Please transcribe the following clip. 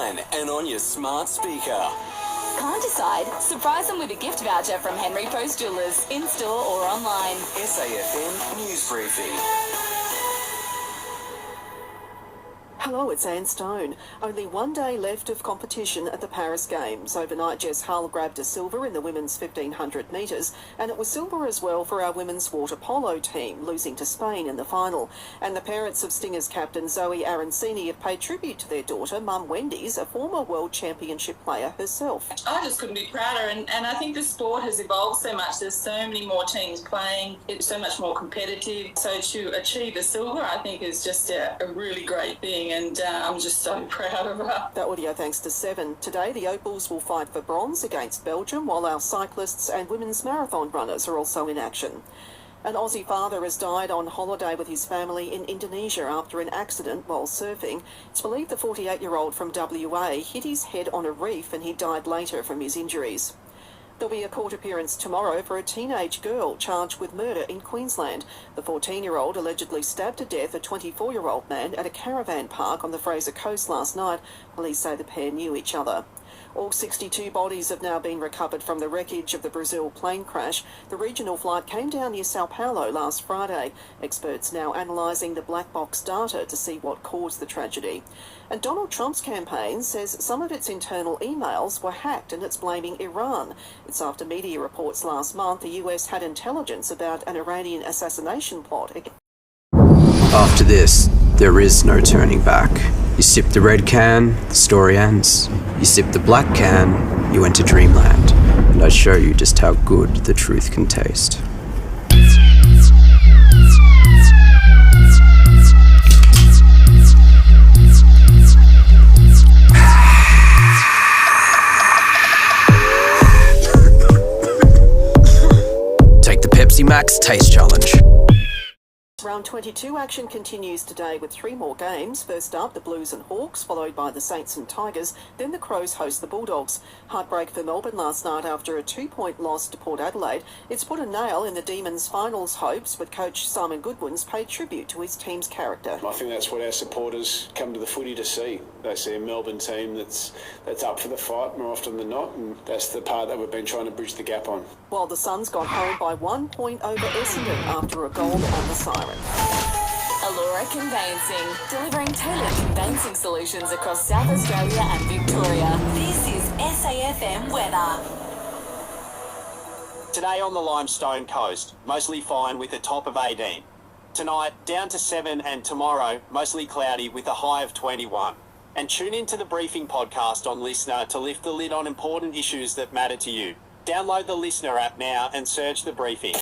online and on your smart speaker. Can't decide? Surprise them with a gift voucher from Henry Post Jewellers, in-store or online. SAFM News Briefing. Hello, it's Anne Stone. Only one day left of competition at the Paris Games. Overnight, Jess Hull grabbed a silver in the women's 1500 metres, and it was silver as well for our women's water polo team, losing to Spain in the final. And the parents of Stingers captain Zoe Arancini have paid tribute to their daughter, Mum Wendy's, a former World Championship player herself. I just couldn't be prouder, and I think the sport has evolved so much. There's so many more teams playing. It's so much more competitive. So to achieve a silver, I think is just a really great thing. And I'm just so proud of her. That audio thanks to Seven. Today, the Opals will fight for bronze against Belgium, while our cyclists and women's marathon runners are also in action. An Aussie father has died on holiday with his family in Indonesia after an accident while surfing. It's believed the 48-year-old from WA hit his head on a reef and he died later from his injuries. There'll be a court appearance tomorrow for a teenage girl charged with murder in Queensland. The 14-year-old allegedly stabbed to death a 24-year-old man at a caravan park on the Fraser Coast last night. Police say the pair knew each other. All 62 bodies have now been recovered from the wreckage of the Brazil plane crash. The regional flight came down near Sao Paulo last Friday. Experts now analysing the black box data to see what caused the tragedy. And Donald Trump's campaign says some of its internal emails were hacked and it's blaming Iran. It's after media reports last month the US had intelligence about an Iranian assassination plot. After this, there is no turning back. You sip the red can, the story ends. You sip the black can, you enter dreamland. And I show you just how good the truth can taste. Take the Pepsi Max Taste Challenge. Round 22 action continues today with three more games. First up, the Blues and Hawks, followed by the Saints and Tigers. Then the Crows host the Bulldogs. Heartbreak for Melbourne last night after a 2-point loss to Port Adelaide. It's put a nail in the Demons' finals hopes, but coach Simon Goodwin's paid tribute to his team's character. I think that's what our supporters come to the footy to see. They see a Melbourne team that's up for the fight more often than not, and that's the part that we've been trying to bridge the gap on. While the Suns got home by 1 point over Essendon after a goal on the siren. Allura Conveyancing, delivering tailored conveyancing solutions across South Australia and Victoria. This is SAFM weather. Today on the Limestone coast, mostly fine with a top of 18. Tonight, down to 7, and tomorrow, mostly cloudy with a high of 21. And tune into the Briefing podcast on Listener to lift the lid on important issues that matter to you. Download the Listener app now and search The Briefing.